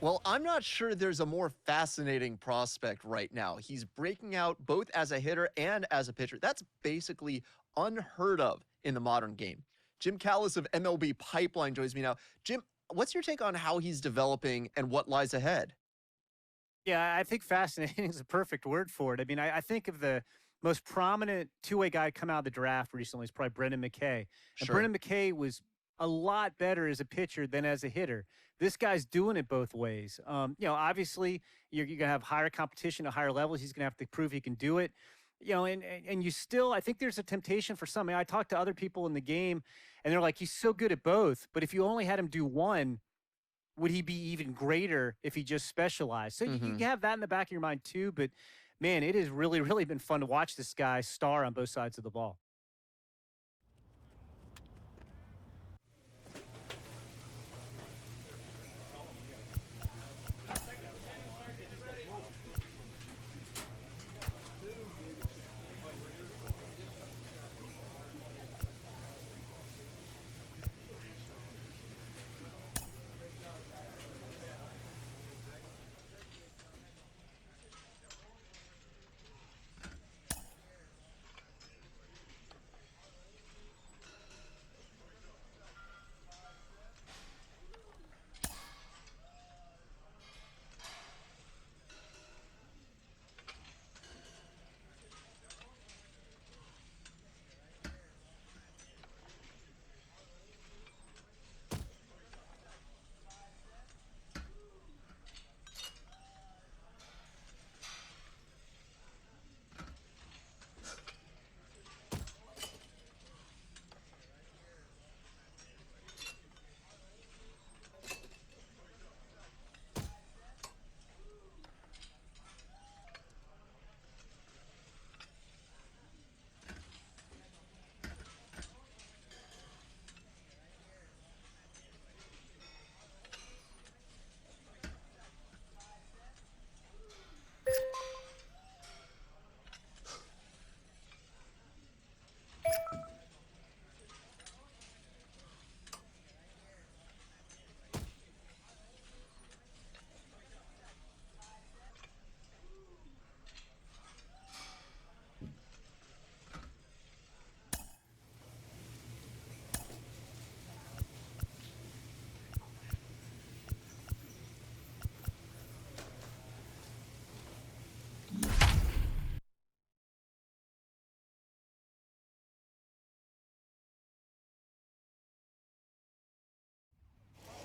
Well, I'm not sure there's a more fascinating prospect right now. He's breaking out both as a hitter and as a pitcher. That's basically unheard of in the modern game. Jim Callis of MLB Pipeline joins me now. Jim, what's your take on how he's developing and what lies ahead? Yeah, I think fascinating is a perfect word for it. I mean, I think of the most prominent two-way guy to come out of the draft recently is probably Brendan McKay. And Sure. Brendan McKay was a lot better as a pitcher than as a hitter. This guy's doing it both ways. Obviously you're gonna have higher competition at higher levels. He's gonna have to prove he can do it. And you still, I think there's a temptation for some. I talked to other people in the game, and they're like, he's so good at both. But if you only had him do one, would he be even greater if he just specialized? So you Mhm. have that in the back of your mind too. But man, it has really, really been fun to watch this guy star on both sides of the ball.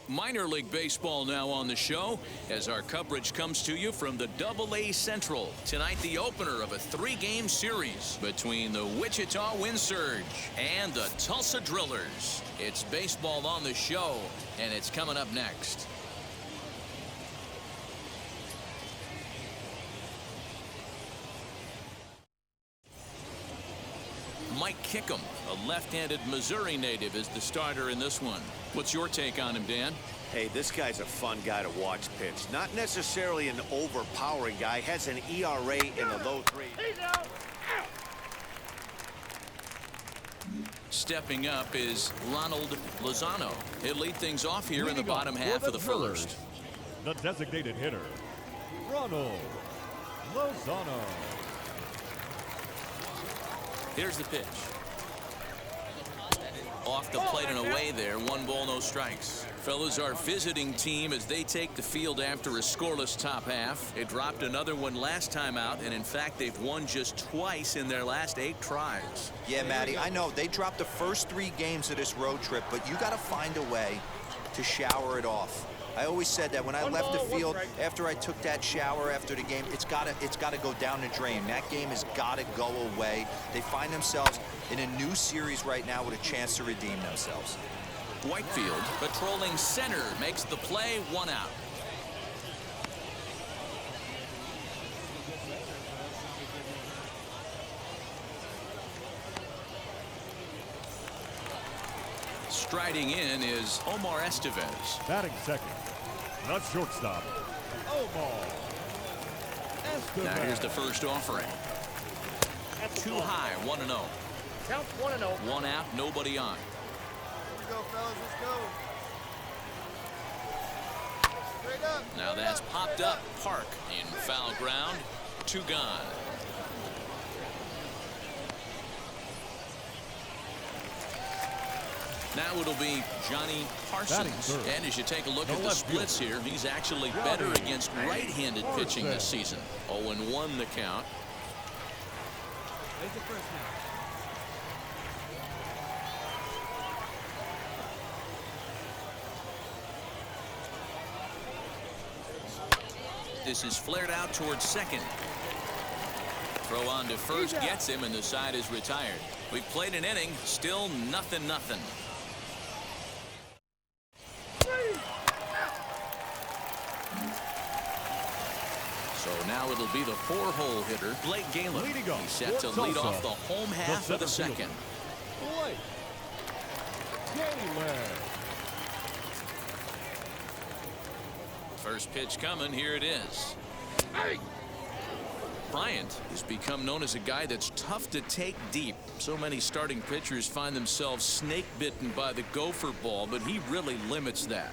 Minor League Baseball now on the show as our coverage comes to you from the Double-A Central. Tonight, the opener of a three-game series between the Wichita Wind Surge and the Tulsa Drillers. It's baseball on the show, and it's coming up next. Mike Kickham, a left-handed Missouri native, is the starter in this one. What's your take on him, Dan? Hey, this guy's a fun guy to watch pitch. Not necessarily an overpowering guy. Has an ERA in the low threes. Stepping up is Ronald Lozano. He'll lead things off here in the bottom half of the first. The designated hitter, Ronald Lozano. Here's the pitch. Off the plate and away there. 1 ball, no strikes. Fellas, our visiting team as they take the field after a scoreless top half. They dropped another one last time out, and in fact, they've won just twice in their last 8 tries. Yeah, Matty, I know they dropped the first 3 games of this road trip, but you got to find a way to shower it off. I always said that when I left the field after I took that shower after the game, it's got to go down the drain. That game has got to go away. They find themselves in a new series right now with a chance to redeem themselves. Whitefield patrolling center makes the play, 1 out. Striding in is Omar Estevez. Batting second, the shortstop, Omar Estevez. Now here's the first offering. Too high, 1-0. Count 1-0. 1 out, nobody on. Let's go, fellas. Let's go. Now that's popped up. Park in foul ground. 2 gone. Now it'll be Johnny Parsons. And as you take a look at the splits here, he's actually better against right-handed pitching this season. 0-1 the count. This is flared out towards second. Throw on to first gets him, and the side is retired. We've played an inning, still 0-0. So now it'll be the 4-hole hitter, Blake Galen. He's set to lead off the home half of the second. Blake Galen. First pitch coming. Here it is. Bryant has become known as a guy that's tough to take deep. So many starting pitchers find themselves snake bitten by the gopher ball, but he really limits that.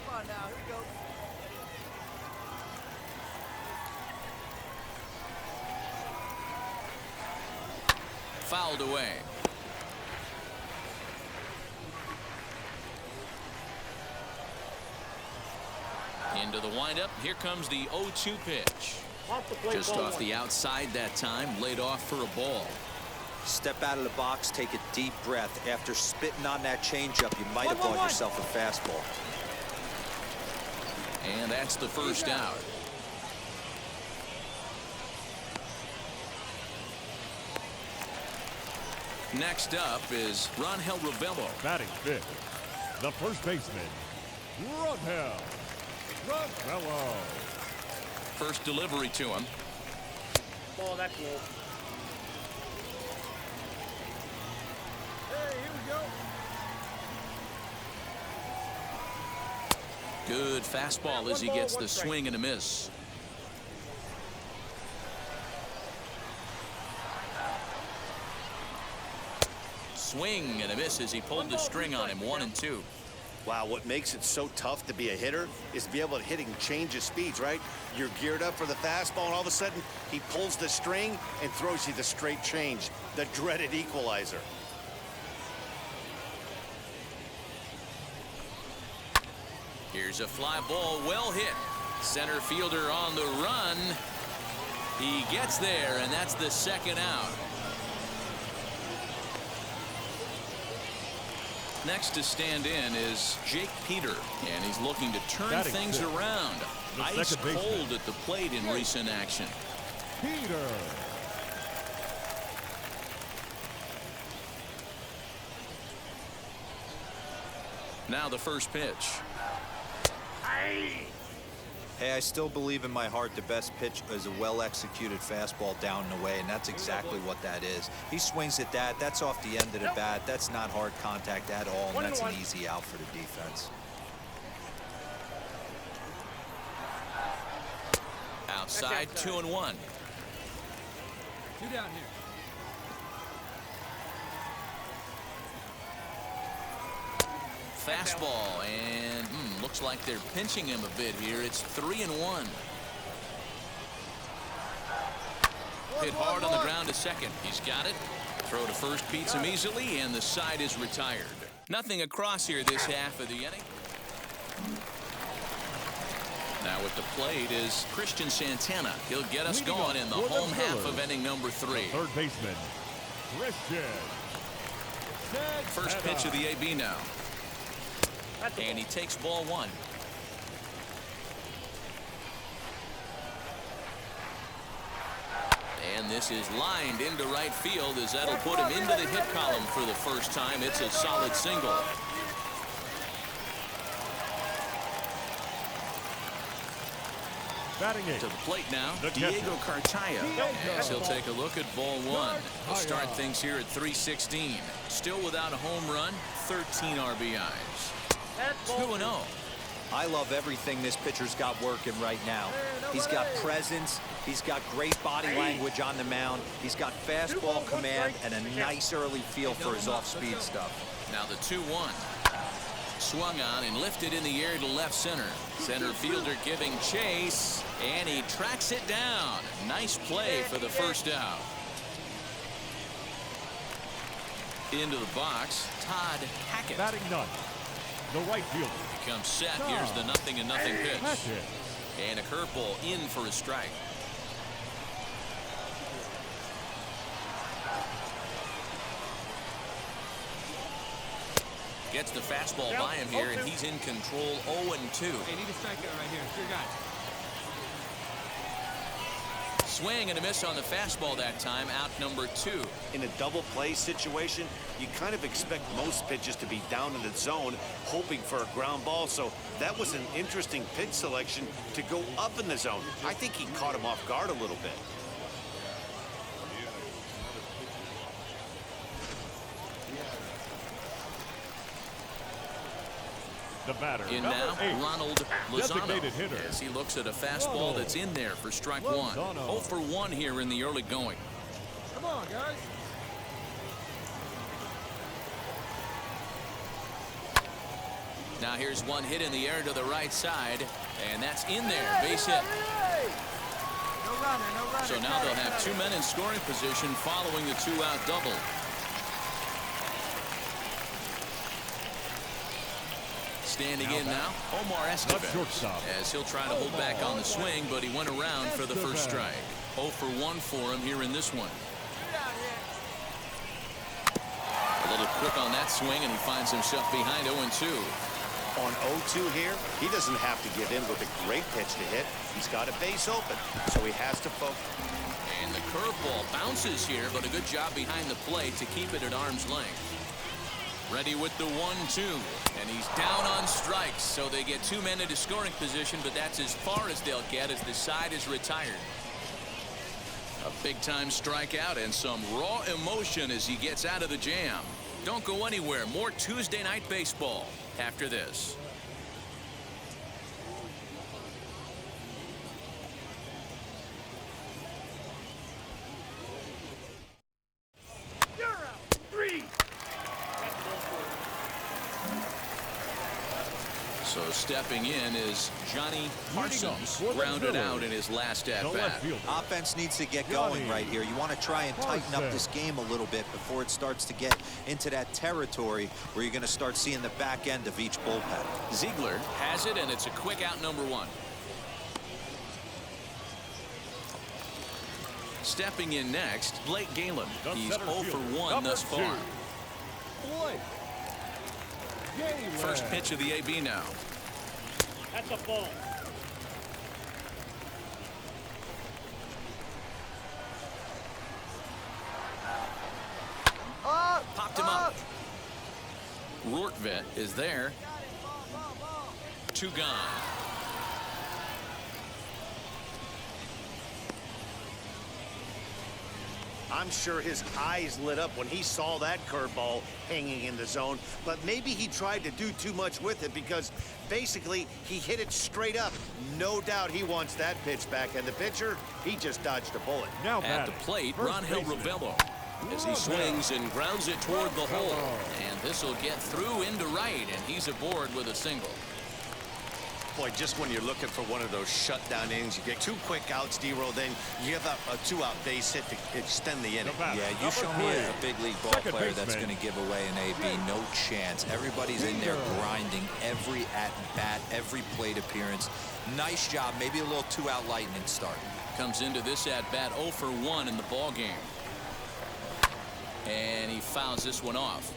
Come on now, here we go. Fouled away. Into the windup. Here comes the 0-2 pitch. Just off the outside that time. Laid off for a ball. Step out of the box, take a deep breath. After spitting on that changeup, you might have bought yourself a fastball. And that's the first out. Next up is Rangel Ravelo. Batting fifth, the first baseman, Rangel Ravelo. First delivery to him. Ball that close. Hey, here we go. Good fastball as he gets the swing and a miss. Swing and a miss as he pulled the string on him. 1-2. Wow, what makes it so tough to be a hitter is to be able to hit and change his speeds, right? You're geared up for the fastball, and all of a sudden, he pulls the string and throws you the straight change, the dreaded equalizer. Here's a fly ball, well hit. Center fielder on the run. He gets there, and that's the second out. Next to stand in is Jake Peter, and he's looking to turn things around. Ice cold at the plate in recent action. Peter. Now the first pitch. Hey, I still believe in my heart the best pitch is a well-executed fastball down and away, and that's exactly what that is. He swings at that. That's off the end of the bat. That's not hard contact at all, and that's an easy out for the defense. Outside, 2-1. 2 down here. Fastball, and looks like they're pinching him a bit here. It's 3-1. Hit hard on the ground to second. He's got it. Throw to first beats him easily, and the side is retired. Nothing across here this half of the inning. Now at the plate is Christian Santana. He'll get us going in the home half of inning number 3. Third baseman, Christian Santana. First pitch of the AB now. And he takes ball 1. And this is lined into right field as that'll put him into the hit column for the first time. It's a solid single. Batting eighth. To the plate now, The Diego catcher. Cartaya. As he'll take a look at ball 1. We'll start things here at 316. Still without a home run, 13 RBIs. 2-0. I love everything this pitcher's got working right now. He's got presence. He's got great body language on the mound. He's got fastball command and a nice early feel for his off-speed stuff. Now the 2-1. Swung on and lifted in the air to left center. Center fielder giving chase, and he tracks it down. Nice play for the first out. Into the box, Todd Hackett. Batting ninth, the right fielder. Becomes set. Here's the 0-0 pitch. Hackett. And a curveball in for a strike. Gets the fastball by him here, and he's in control 0-2. Hey, need a strikeout right here. It's your guy. Swing and a miss on the fastball that time. Out number 2. In a double play situation, you kind of expect most pitches to be down in the zone, hoping for a ground ball. So that was an interesting pitch selection to go up in the zone. I think he caught him off guard a little bit. The batter, In number now, 8, Ronald designated Lozano, hitter. as he looks at a fastball Ronald that's in there for strike 1. Lozano. 0 for 1 here in the early going. Come on, guys. Now here's one hit in the air to the right side, and that's in there. Base hit. No runner, no runner. So now they'll have 2 men in scoring position following the 2-out double. Standing in now, Omar Left Estevez, shortstop. as he'll try to hold back on the swing, but he went around for the first strike. 0 for 1 for him here in this one. A little quick on that swing, and he finds himself behind 0-2. On 0-2 here, he doesn't have to give in with a great pitch to hit. He's got a base open, so he has to focus. And the curveball bounces here, but a good job behind the plate to keep it at arm's length. Ready with the 1-2, and he's down on strikes, so they get 2 men into scoring position, but that's as far as they'll get as the side is retired. A big-time strikeout and some raw emotion as he gets out of the jam. Don't go anywhere. More Tuesday Night Baseball after this. So stepping in is Johnny Parsons, grounded out in his last The at-bat. left fielder. Offense needs to get going right here. You want to try and tighten up this game a little bit before it starts to get into that territory where you're going to start seeing the back end of each bullpen. Ziegler has it, and it's a quick out number 1. Stepping in next, Blake Galen. The He's center 0 for fielder, 1 number thus far. 2, Blake Galen. First pitch of the AB now. That's a ball. Popped him up. Rortvet is there. 2 gone. I'm sure his eyes lit up when he saw that curveball hanging in the zone, but maybe he tried to do too much with it because basically he hit it straight up. No doubt he wants that pitch back, and the pitcher, he just dodged a bullet. Now At the batting, plate, first Ronhil baseman, Ravello, as he swings and grounds it toward the hole. And this will get through into right, and he's aboard with a single. Boy, just when you're looking for one of those shutdown innings, you get 2 quick outs, D-roll, then you have a 2-out base hit to extend the inning. The batter, Yeah, you number show me 3, a big league ball second player that's baseman. going to give away an AB. No chance. Everybody's in there grinding every at-bat, every plate appearance. Nice job. Maybe a little 2-out lightning start. Comes into this at-bat 0 for 1 in the ball game. And he fouls this one off.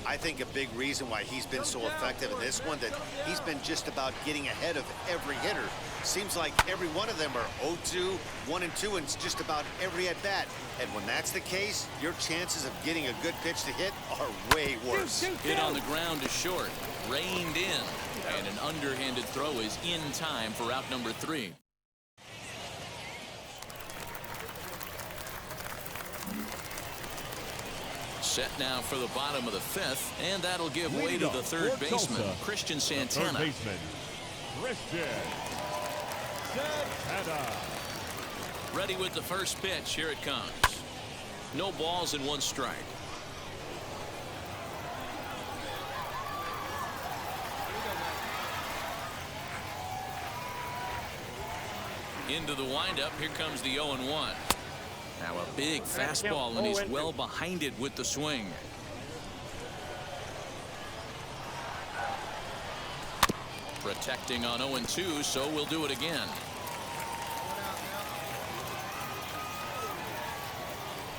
I think a big reason why he's been so effective in this one, that he's been just about getting ahead of every hitter. Seems like every one of them are 0-2, 1-2, and it's just about every at-bat. And when that's the case, your chances of getting a good pitch to hit are way worse. Hit on the ground to short. Reined in. And an underhanded throw is in time for out number 3. Set now for the bottom of the 5th, and that'll give way to the third For baseman, Tulsa, Christian the third Santana. baseman, Christian Santana. Ready with the first pitch. Here it comes. No balls and 1 strike. Into the windup. Here comes the 0-1. Now a big fastball, and he's well behind it with the swing. Protecting on 0-2, so we'll do it again.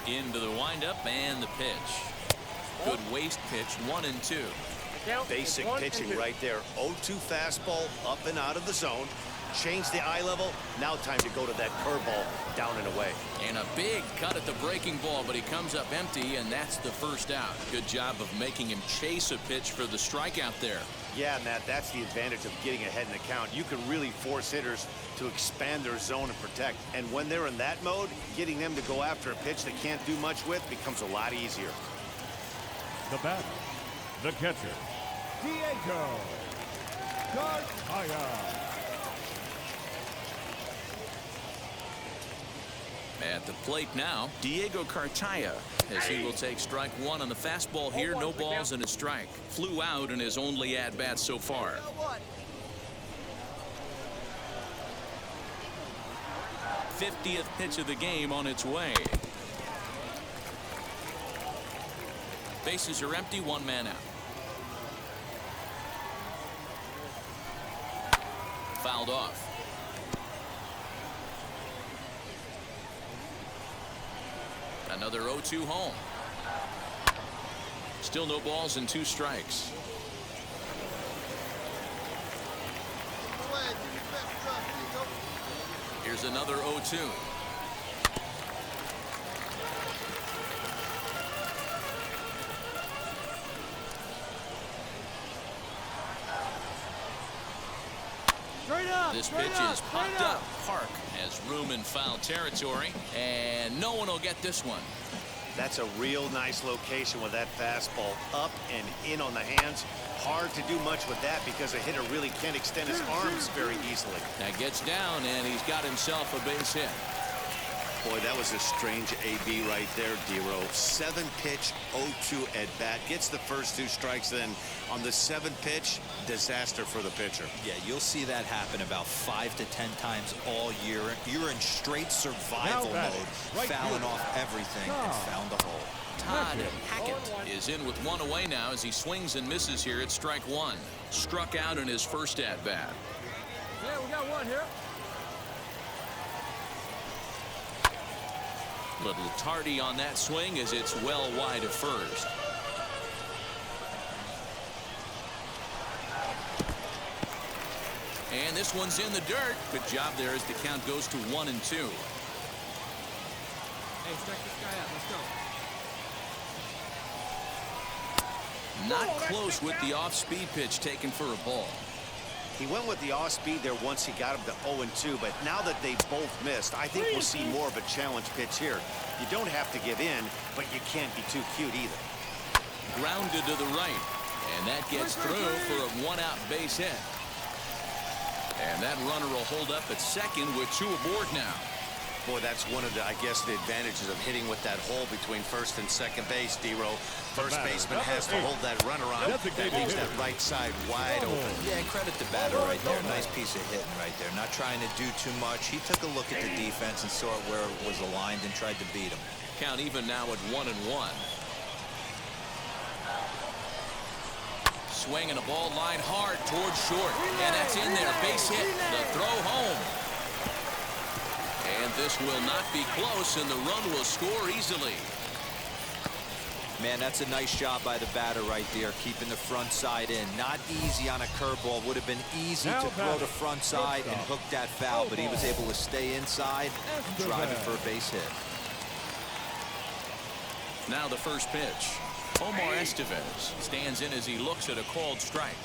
Into the windup and the pitch. Good waist pitch, 1-2. Basic pitching right there. 0-2 fastball up and out of the zone. Change the eye level. Now time to go to that curveball down and away. And a big cut at the breaking ball, but he comes up empty, and that's the first out. Good job of making him chase a pitch for the strikeout there. Yeah, Matt, that's the advantage of getting ahead in the count. You can really force hitters to expand their zone and protect. And when they're in that mode, getting them to go after a pitch they can't do much with becomes a lot easier. The batter, the catcher, Diego Garcia. At the plate now, Diego Cartaya, as he will take strike one on the fastball here. No balls and a strike. Flew out in his only at-bat so far. 50th pitch of the game on its way. Bases are empty, one man out. Fouled off. Another 0-2 home. Still no balls and 2 strikes. Here's another 0-2. This pitch is popped up. Park has room in foul territory, and no one will get this one. That's a real nice location with that fastball up and in on the hands. Hard to do much with that because a hitter really can't extend his arms very easily. That gets down, and he's got himself a base hit. Boy, that was a strange AB right there, D-Row. 7-pitch, 0-2 at bat. Gets the first 2 strikes, then on the 7th pitch, disaster for the pitcher. Yeah, you'll see that happen about 5 to 10 times all year. You're in straight survival mode, fouling off everything and found the hole. Todd Hackett is in with 1 away now as he swings and misses here at strike 1. Struck out in his first at-bat. Yeah, we got 1 here. Little tardy on that swing as it's well wide of first. And this one's in the dirt. Good job there as the count goes to 1-2. Hey, strike this guy out. Let's go. Not close with the off-speed pitch taken for a ball. He went with the off-speed there once he got him to 0-2, but now that they both missed, I think we'll see more of a challenge pitch here. You don't have to give in, but you can't be too cute either. Grounded to the right, and that gets through for a 1-out base hit. And that runner will hold up at second with 2 aboard now. Boy, that's one of the, I guess, the advantages of hitting with that hole between first and second base, D-Row. First baseman has to hold that runner on. That leaves that right side wide open. Yeah, credit the batter right there. Nice piece of hitting right there. Not trying to do too much. He took a look at the defense and saw it where it was aligned and tried to beat him. Count even now at 1-1. Swinging a ball line hard towards short, and that's in there. Base hit. The throw home. And this will not be close, and the run will score easily. Man, that's a nice job by the batter right there, keeping the front side in. Not easy on a curveball. Would have been easy to throw the front side and hook that foul, but he was able to stay inside and drive it for a base hit. Now the first pitch. Omar Estevez stands in as he looks at a called strike.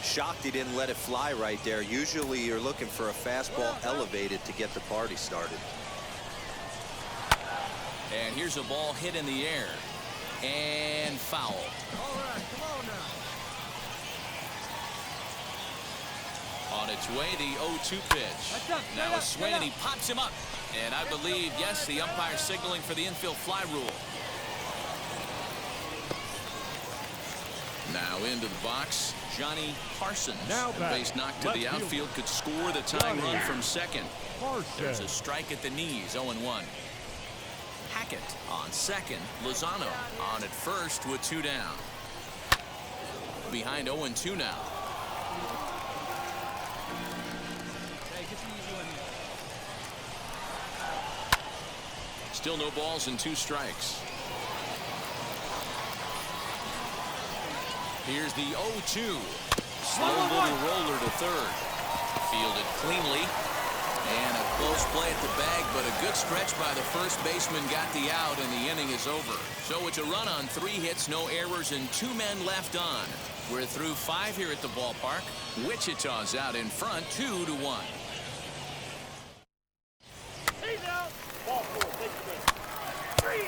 Shocked he didn't let it fly right there. Usually you're looking for a fastball elevated to get the party started. And here's a ball hit in the air. And foul. All right, come on now. On its way, the 0-2 pitch. Now a swing, and he pops him up. And I believe, yes, the umpire signaling for the infield fly rule. Now into the box, Johnny Parsons. Now And batting, base knocked to left the fielder, outfield could score the tying Johnny run from second. There's a Parsons. strike at the knees, 0-1. Hackett on second. Lozano on at first with 2 down. Behind 0-2 now. Hey, get some easy one here. Still no balls and 2 strikes. Here's the 0-2. Slow little roller to third. Fielded cleanly. And a close play at the bag, but a good stretch by the first baseman got the out, and the inning is over. So it's a run on 3 hits, no errors, and 2 men left on. We're through 5 here at the ballpark. Wichita's out in front, 2-1. He's out. Ball 4. Take the base. 3.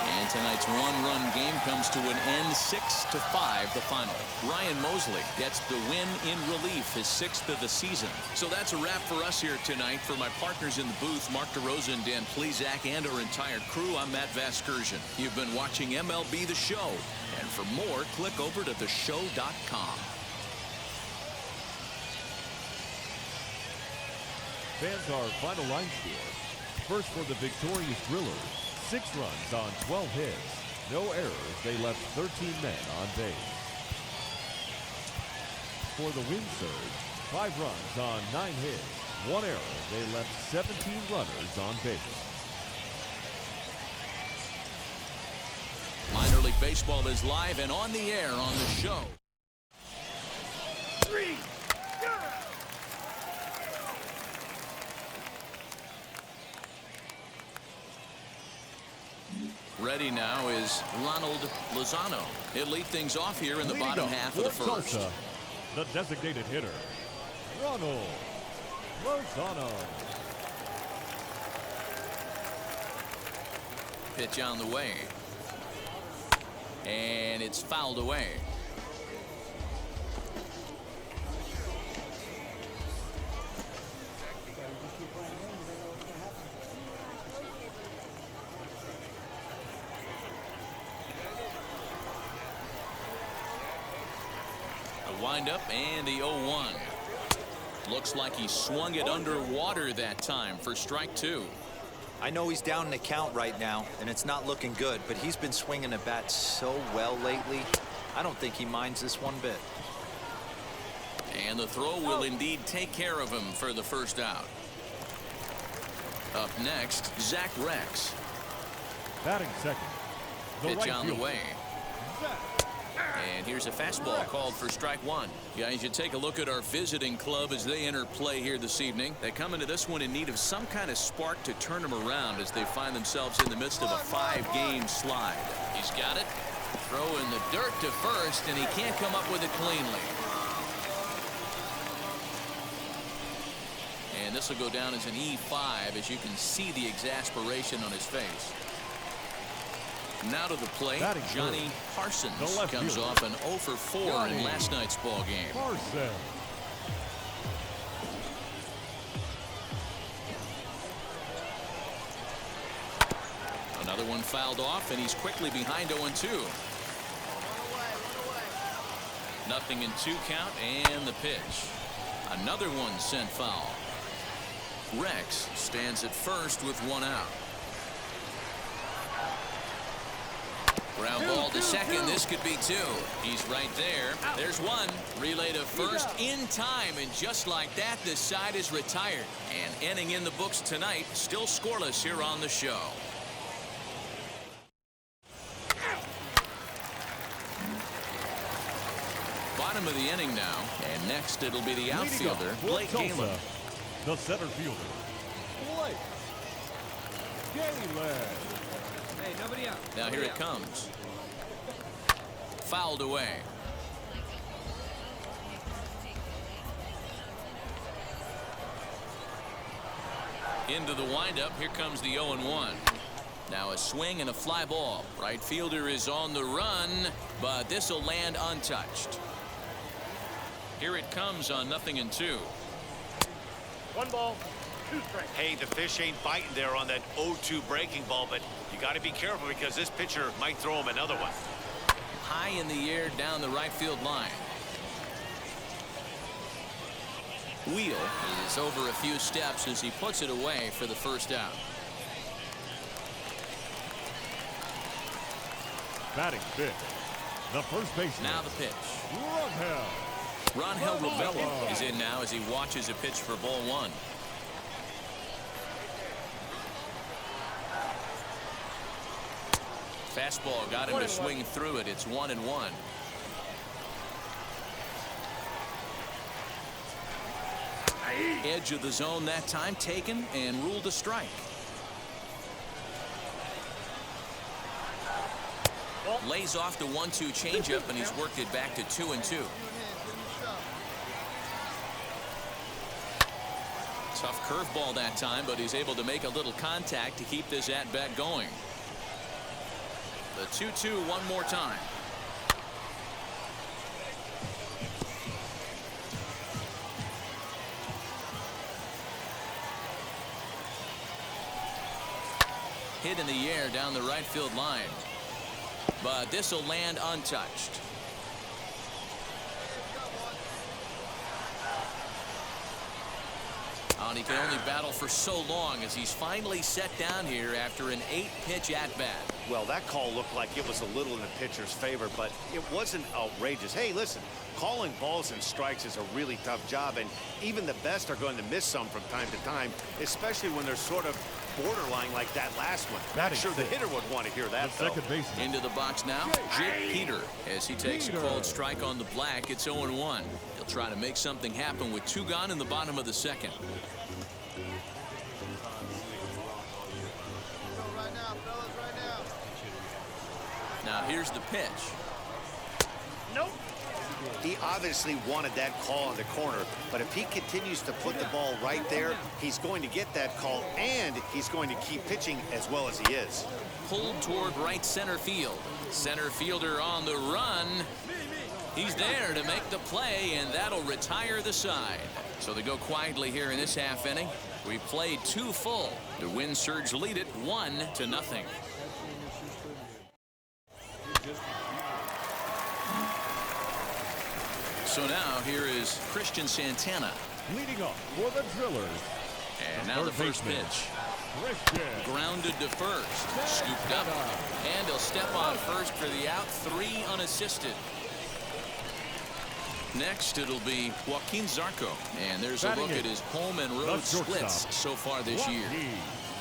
And tonight's 1-run game comes to an end, 6-5 the final. Ryan Mosley gets the win in relief, his 6th of the season. So that's a wrap for us here tonight. For my partners in the booth, Mark DeRosa and Dan Plesac, and our entire crew, I'm Matt Vasgersian. You've been watching MLB The Show. And for more, click over to theshow.com. Fans, our final line score. First for the victorious Drillers. 6 runs on 12 hits. No errors. They left 13 men on base. For the Wind Surge, 5 runs on 9 hits. 1 error. They left 17 runners on base. Minor League Baseball is live and on the air on the show. 3. Ready now is Ronald Lozano. He'll lead things off here in the Leading bottom up half of the for first. Tulsa, the designated hitter, Ronald Lozano. Pitch on the way. And it's fouled away. A windup and the 0-1. Looks like he swung it underwater that time for strike 2. I know he's down in the count right now, and it's not looking good, but he's been swinging the bat so well lately. I don't think he minds this one bit. And the throw will indeed take care of him for the first out. Up next, Zach Rex. Batting second, the Pitch right on the fielder, way. Zach. And here's a fastball called for strike 1. Guys, you take a look at our visiting club as they enter play here this evening. They come into this one in need of some kind of spark to turn them around as they find themselves in the midst of a 5-game slide. He's got it. Throw in the dirt to first, and he can't come up with it cleanly. And this will go down as an E5 as you can see the exasperation on his face. Now to the plate, Batting Johnny third, Parsons the left comes fielder, off an 0 for 4 Johnny in last night's ball game. Parsons. Another one fouled off, and he's quickly behind 0-2. Nothing in 2 count, and the pitch. Another one sent foul. Rex stands at first with 1 out. Ground ball to second. This could be 2. He's right there. There's 1. Relay to first in time, and just like that, the side is retired. And inning in the books tonight, still scoreless here on the show. Bottom of the inning now, and next it'll be the outfielder, Blake Galen. The center fielder, Blake Galen. Hey, nobody out. Now here it comes. Fouled away. Into the windup. Here comes the 0-1. Now a swing and a fly ball. Right fielder is on the run, but this will land untouched. Here it comes on 0-2. 1 ball, 2 strikes. Hey, the fish ain't biting there on that 0-2 breaking ball, but you got to be careful because this pitcher might throw him another one. High in the air down the right field line. Wheel is over a few steps as he puts it away for the first out. Batting fifth, the first baseman. Now the pitch. Rangel Rivera is in now as he watches a pitch for ball 1. Fastball got him to swing through it. It's 1-1. Edge of the zone that time taken and ruled a strike. Lays off the 1-2 changeup and he's worked it back to 2-2. Tough curveball that time, but he's able to make a little contact to keep this at bat going. The 2-2 one more time. Hit in the air down the right field line, but this will land untouched. And he can only battle for so long as he's finally set down here after an 8-pitch at-bat. Well, that call looked like it was a little in the pitcher's favor, but it wasn't outrageous. Hey, listen, calling balls and strikes is a really tough job, and even the best are going to miss some from time to time, especially when they're sort of borderline like that last one. I'm sure the hitter would want to hear that, the second baseman. Into the box now, Jake Peter, as he takes a cold strike on the black. It's 0-1. He'll try to make something happen with 2 gone in the bottom of the second. Now here's the pitch. Nope. He obviously wanted that call in the corner, but if he continues to put the ball right there, he's going to get that call, and he's going to keep pitching as well as he is. Pulled toward right center field. Center fielder on the run. He's there to make the play, and that'll retire the side. So they go quietly here in this half inning. We played 2 full. The Wind Surge lead it 1-0. So now here is Christian Santana. Leading off for the Drillers. And now the first pitch. Grounded to first. Scooped up. And he'll step on first for the out. 3 unassisted. Next it'll be Joaquin Zarco. And there's a look at his home and road splits so far this year.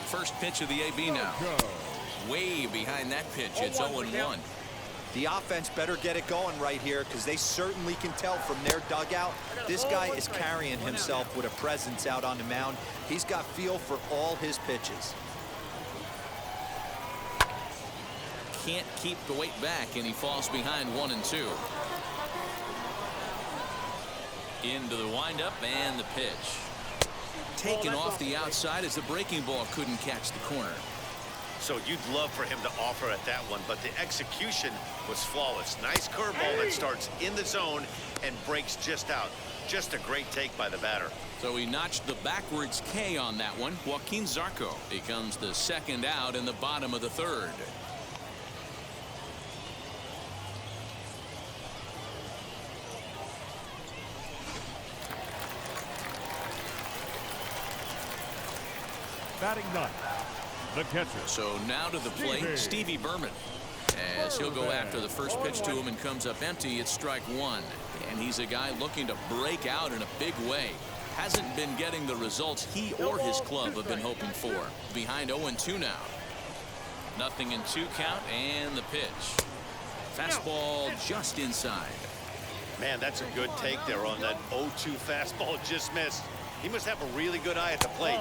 First pitch of the AB now. Way behind that pitch. It's 0-1. The offense better get it going right here because they certainly can tell from their dugout. This guy is carrying himself with a presence out on the mound. He's got feel for all his pitches. Can't keep the weight back, and he falls behind 1-2. Into the windup and the pitch. Taken off the outside as the breaking ball couldn't catch the corner. So you'd love for him to offer at that one, but the execution was flawless. Nice curveball that starts in the zone and breaks just out. Just a great take by the batter. So he notched the backwards K on that one. Joaquin Zarco becomes the second out in the bottom of the third. Batting ninth, the catcher. So now to the plate, Stevie Berman. As he'll go after the first pitch to him and comes up empty, it's strike 1. And he's a guy looking to break out in a big way. Hasn't been getting the results he or his club have been hoping for. Behind 0-2 now. 0-2 count and the pitch. Fastball just inside. Man, that's a good take there on that 0-2 fastball just missed. He must have a really good eye at the plate.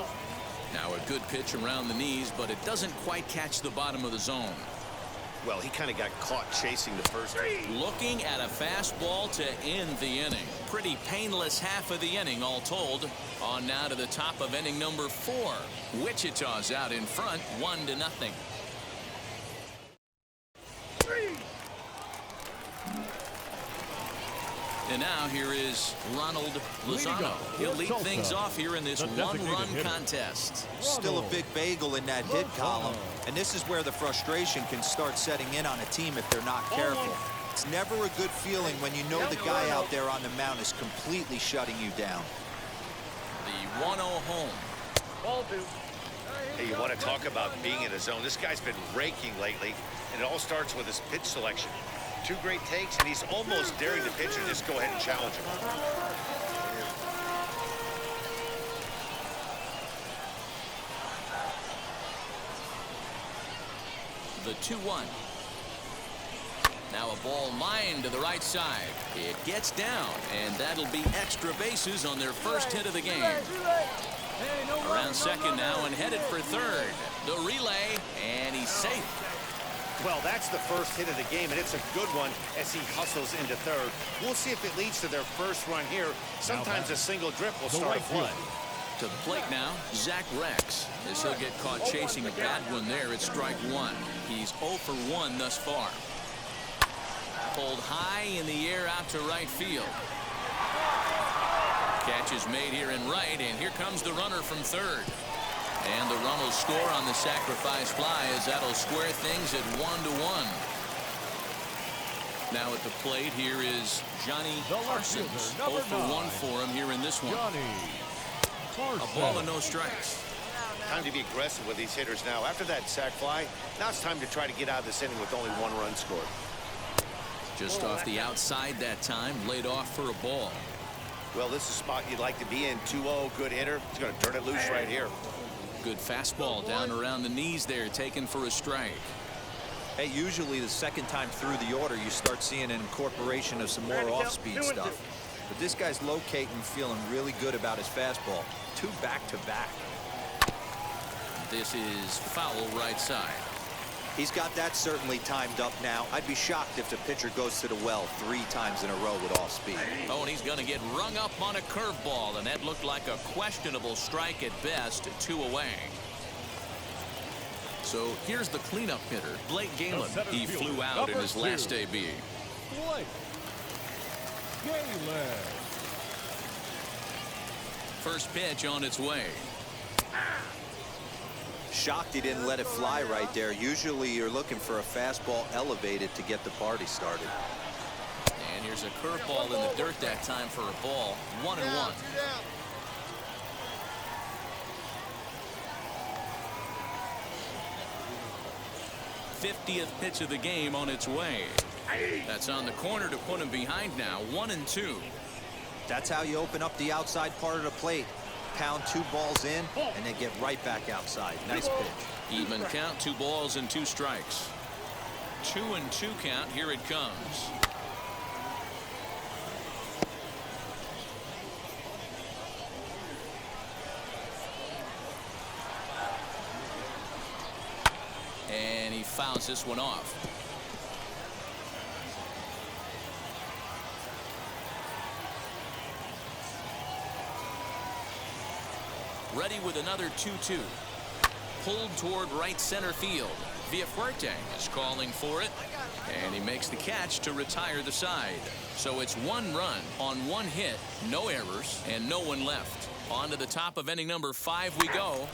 Now a good pitch around the knees, but it doesn't quite catch the bottom of the zone. Well, he kind of got caught chasing the first. Looking at a fastball to end the inning. Pretty painless half of the inning all told. On now to the top of inning number 4. Wichita's out in front 1-0. And now here is Ronald Lozano. He'll lead things off here in this one-run contest. Still a big bagel in that hit column, and this is where the frustration can start setting in on a team if they're not careful. It's never a good feeling when you know the guy out there on the mound is completely shutting you down. The 1-0 home. Ball 2. Hey, you want to talk about being in the zone? This guy's been raking lately, and it all starts with his pitch selection. 2 great takes, and he's almost daring the pitcher just go ahead and challenge him. The 2-1. Now a ball lined to the right side. It gets down, and that'll be extra bases on their first hit of the game. Around second now and headed for third. The relay, and he's safe. Well, that's the first hit of the game, and it's a good one as he hustles into third. We'll see if it leads to their first run here. Sometimes a single drip will start a flood. To the plate now, Zach Rex. As he'll get caught chasing a bad one there at strike 1. He's 0 for 1 thus far. Pulled high in the air out to right field. Catch is made here in right, and here comes the runner from third. And the run will score on the sacrifice fly as that'll square things at 1-1. Now at the plate here is Johnny Parsons. 0 for 1 for him here in this one. A ball and no strikes. Time to be aggressive with these hitters now. After that sac fly, now it's time to try to get out of this inning with only 1 run scored. Just off the outside that time, laid off for a ball. Well, this is a spot you'd like to be in. 2-0, good hitter. He's going to turn it loose right here. Good fastball down around the knees there, taken for a strike. Hey, usually the second time through the order, you start seeing an incorporation of some more off-speed stuff. But this guy's locating, feeling really good about his fastball. 2 back-to-back. This is foul right side. He's got that certainly timed up now. I'd be shocked if the pitcher goes to the well 3 times in a row with off speed. Oh, and he's going to get rung up on a curveball, and that looked like a questionable strike at best. 2 away. So here's the cleanup hitter, Blake Galen. He flew out in his last AB. First pitch on its way. Shocked he didn't let it fly right there. Usually you're looking for a fastball elevated to get the party started. And here's a curveball in the dirt that time for a ball. 1-1. '50th pitch of the game on its way. That's on the corner to put him behind now. 1-2. That's how you open up the outside part of the plate. Pound 2 balls in and then get right back outside. Nice pitch. Even count, 2 balls and 2 strikes. 2-2 count. Here it comes. And he fouls this one off. Ready with another 2-2. Pulled toward right center field. Villafuerte is calling for it, and he makes the catch to retire the side. So it's 1 run on 1 hit, no errors, and no one left. On to the top of inning number 5 we go.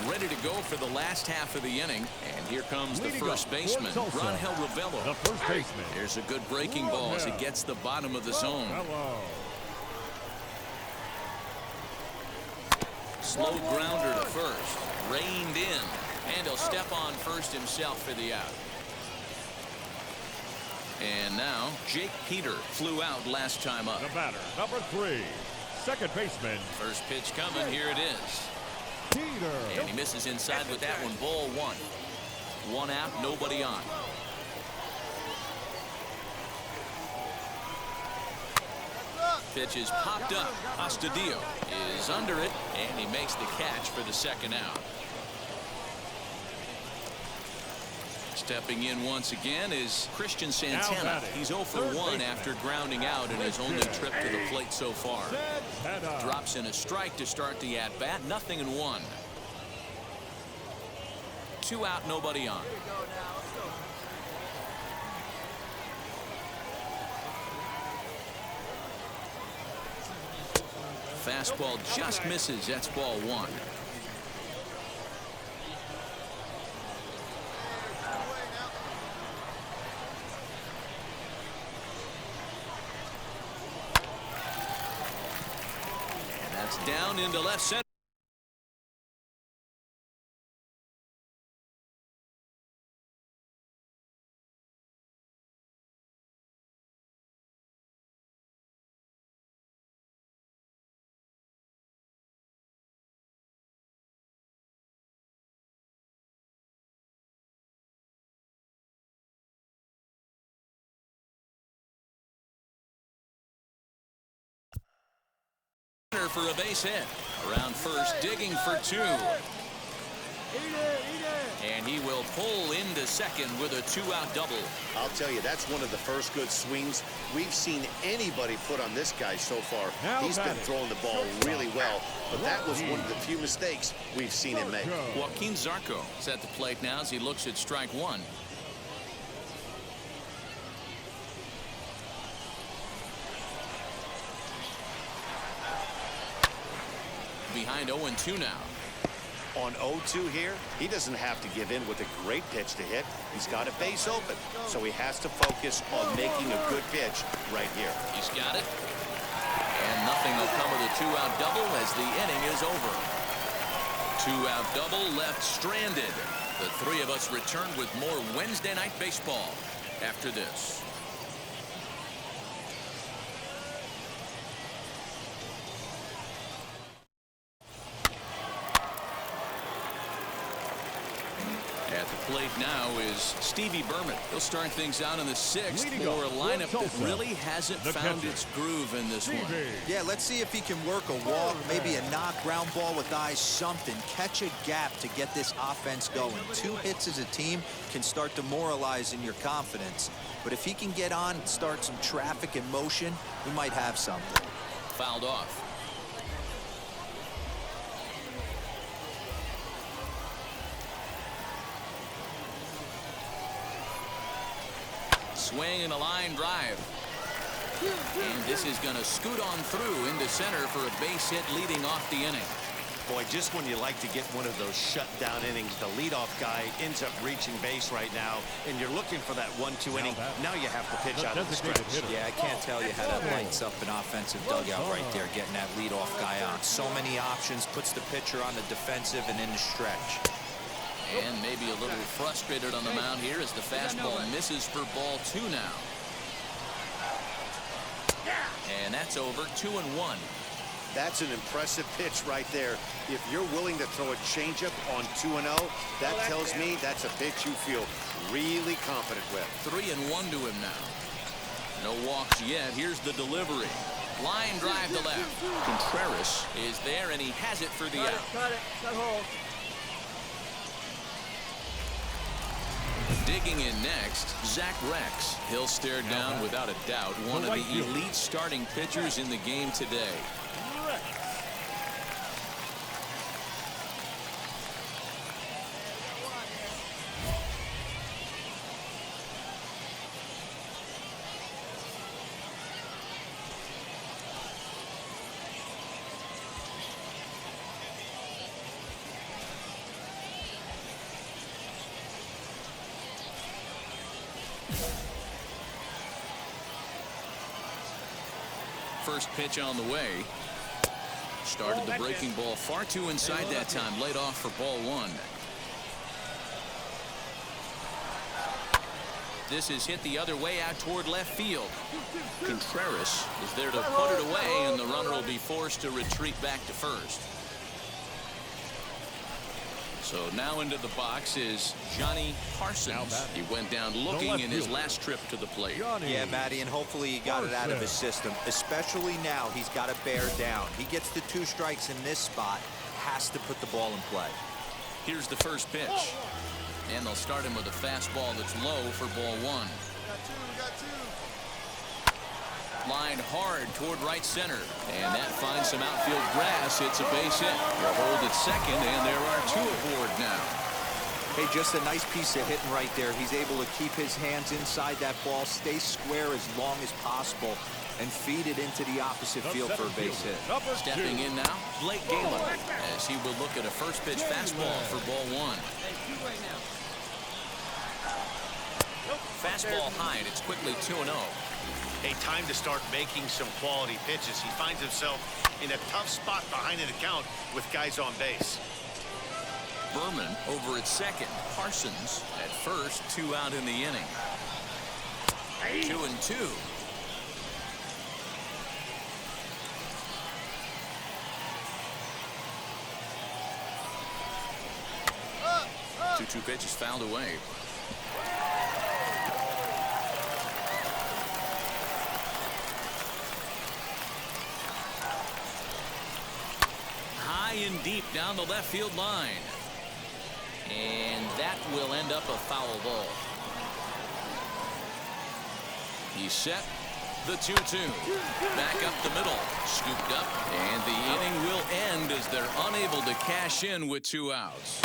Ready to go for the last half of the inning, and here comes the first baseman, Rangel Ravelo. The first baseman. There's a good breaking ball as it gets the bottom of the zone. Slow grounder to first, reined in, and he'll step on first himself for the out. And now Jake Peter flew out last time up. The batter, number 3, second baseman. First pitch coming, here it is. Peter. And he misses inside with that one. Ball 1. 1 out, nobody on. Pitch is popped up. Astudillo is under it, and he makes the catch for the second out. Stepping in once again is Christian Santana. He's 0 for 1 after grounding out in his only trip to the plate so far. Drops in a strike to start the at-bat. 0-1. 2 out, nobody on. Fastball just misses. That's ball 1. And that's down into left center. For a base hit. Around first, digging for 2. And he will pull into second with a 2-out double. I'll tell you, that's one of the first good swings we've seen anybody put on this guy so far. He's been throwing the ball really well, but that was one of the few mistakes we've seen him make. Joaquin Zarco is at the plate now as he looks at strike 1. Behind 0-2 now. On 0-2 here, he doesn't have to give in with a great pitch to hit. He's got a base open, so he has to focus on making a good pitch right here. He's got it. And nothing will come of the 2-out double as the inning is over. 2-out double left stranded. The three of us return with more Wednesday Night Baseball after this. At the plate now is Stevie Berman. He'll start things out in the 6th for a lineup that really hasn't found its groove in this one. Yeah, let's see if he can work a walk, maybe a knock, ground ball with eyes, something. Catch a gap to get this offense going. 2 hits as a team can start demoralizing your confidence. But if he can get on, start some traffic in motion, he might have something. Fouled off. Swing and a line drive. And this is going to scoot on through into center for a base hit leading off the inning. Boy, just when you like to get one of those shutdown innings, the leadoff guy ends up reaching base right now, and you're looking for that 1-2 inning. Now you have to pitch out of the stretch. Yeah, I can't tell you how that lights up an offensive dugout right there, getting that leadoff guy on. So many options, puts the pitcher on the defensive and in the stretch. And maybe a little frustrated on the mound here as the fastball misses for ball 2 now. And that's over. 2-1. That's an impressive pitch right there. If you're willing to throw a changeup on 2-0, that tells me that's a pitch you feel really confident with. 3-1 to him now. No walks yet. Here's the delivery. Line drive to left. Contreras is there, and he has it for the out. Cut it. Cut hold. Digging in next, Zach Rex. He'll stare down without a doubt one of the elite starting pitchers in the game today. First pitch on the way. Started the breaking ball far too inside that time. Laid off for ball 1. This is hit the other way out toward left field. Contreras is there to put it away, and the runner will be forced to retreat back to first. So now into the box is Johnny Parsons. He went down looking in his last trip to the plate. Yeah, Matty, and hopefully he got it out of his system. Especially now, he's got to bear down. He gets the 2 strikes in this spot, has to put the ball in play. Here's the first pitch. And they'll start him with a fastball that's low for ball one. We got two. Lined hard toward right center. And that finds some outfield grass. It's a base hit. They'll hold at second, and there are two aboard now. Hey, just a nice piece of hitting right there. He's able to keep his hands inside that ball, stay square as long as possible, and feed it into the opposite field for a base hit. Stepping in now, Blake Galen, as he will look at a first pitch fastball for ball one. Fastball high, and it's quickly 2-0. Hey, time to start making some quality pitches. He finds himself in a tough spot behind the count with guys on base. Berman over at second. Parsons at first. 2 out in the inning. 2-2. 2-2 pitch is fouled away. High and deep down the left field line. And that will end up a foul ball. He's set. The 2-2. Back up the middle. Scooped up. And the inning will end as they're unable to cash in with 2 outs.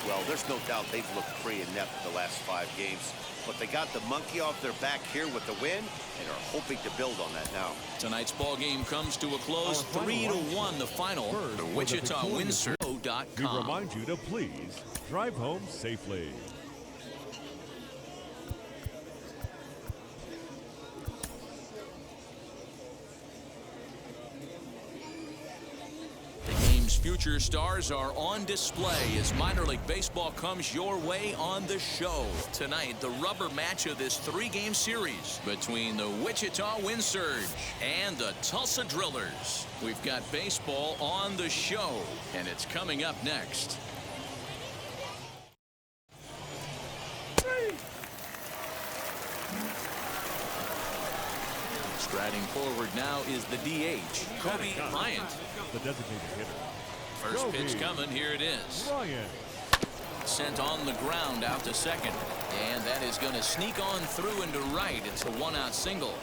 Well, there's no doubt they've looked pretty inept the last 5 games. But they got the monkey off their back here with the win and are hoping to build on that now. Tonight's ball game comes to a close. 3-1 the final. The Wichita Windsor.com. We remind you to please drive home safely. Future stars are on display as minor league baseball comes your way on the show. Tonight, the rubber match of this 3-game series between the Wichita Wind Surge and the Tulsa Drillers. We've got baseball on the show, and it's coming up next. Striding forward now is the DH, Kobe Bryant. The designated hitter. First pitch coming. Here it is. Ryan. Sent on the ground out to second. And that is going to sneak on through into right. It's a 1-out single.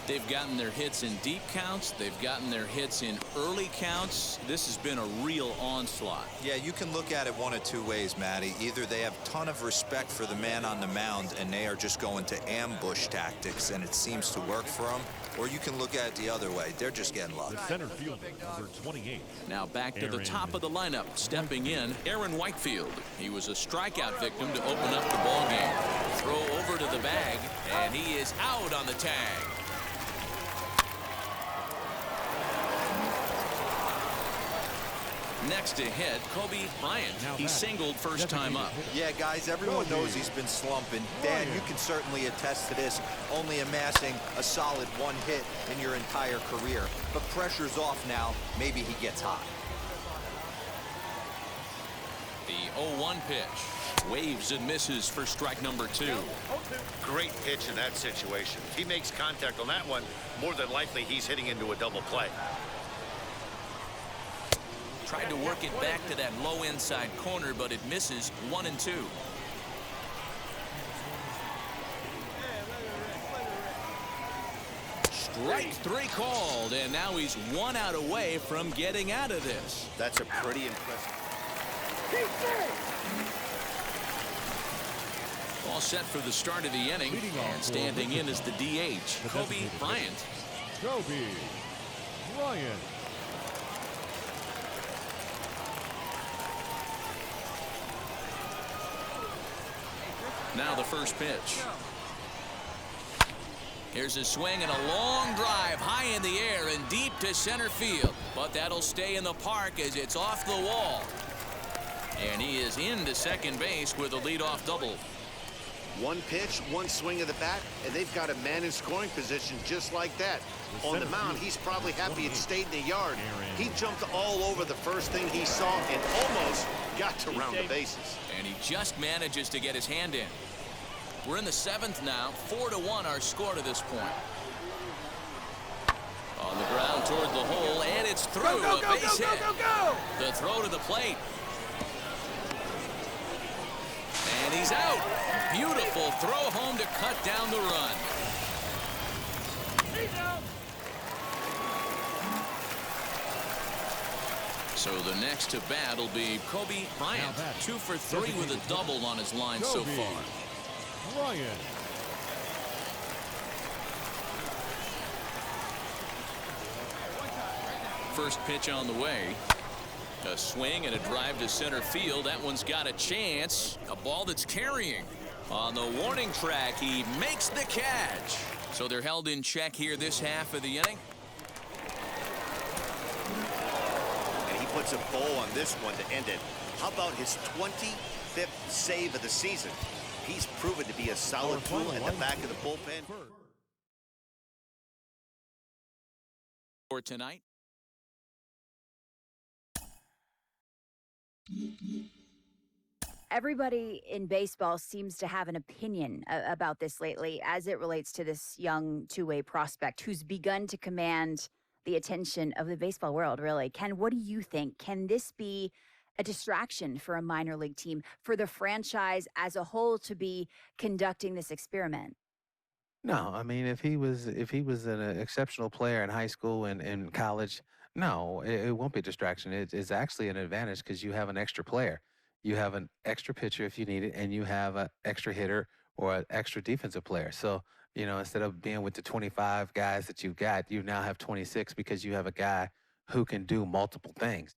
They've gotten their hits in deep counts. They've gotten their hits in early counts. This has been a real onslaught. Yeah, you can look at it one of 2 ways, Matty. Either they have a ton of respect for the man on the mound and they are just going to ambush tactics and it seems to work for them. Or you can look at it the other way. They're just getting lucky. The center fielder, number 28. Now back to the top of the lineup. Stepping in, Aaron Whitefield. He was a strikeout victim to open up the ball game. Throw over to the bag, and he is out on the tag. Next to hit, Kobe Bryant. He singled first time up. Yeah, guys, everyone knows he's been slumping. Dan, you can certainly attest to this, only amassing a solid 1 hit in your entire career. But pressure's off now. Maybe he gets hot. The 0-1 pitch. Waves and misses for strike number 2. Great pitch in that situation. If he makes contact on that one, more than likely he's hitting into a double play. Tried to work it back to that low inside corner, but it misses. 1-2. Strike 3 called, and now he's 1 out away from getting out of this. That's a pretty impressive. All set for the start of the inning, and standing in is the DH, Kobe Bryant. Kobe Bryant. Now the first pitch. Here's a swing and a long drive high in the air and deep to center field. But that'll stay in the park as it's off the wall. And he is into second base with a leadoff double. 1 pitch, 1 swing of the bat, and they've got a man in scoring position just like that. On the mound, he's probably happy it stayed in the yard. He jumped all over the first thing he saw and almost got to round the bases. And he just manages to get his hand in. We're in the 7th now. 4-1 our score to this point. On the ground toward the hole, and it's through. Go, A base hit. go! The throw to the plate. And he's out. Beautiful throw home to cut down the run. He's out. So the next to bat will be Kobe Bryant. Now batting. 2 for 3 with a double on his line so Kobe far. Bryant. First pitch on the way. A swing and a drive to center field. That one's got a chance. A ball that's carrying. On the warning track, he makes the catch. So they're held in check here this half of the inning. And he puts a bow on this one to end it. How about his 25th save of the season? He's proven to be a solid tool at the back of the bullpen. For tonight. Everybody in baseball seems to have an opinion about this lately as it relates to this young two-way prospect who's begun to command the attention of the baseball world, really. Ken, what do you think? Can this be a distraction for a minor league team, for the franchise as a whole to be conducting this experiment? No, I mean, if he was an exceptional player in high school and in college, no, it won't be a distraction. It's actually an advantage because you have an extra player. You have an extra pitcher if you need it, and you have an extra hitter or an extra defensive player. So, you know, instead of being with the 25 guys that you've got, you now have 26 because you have a guy who can do multiple things.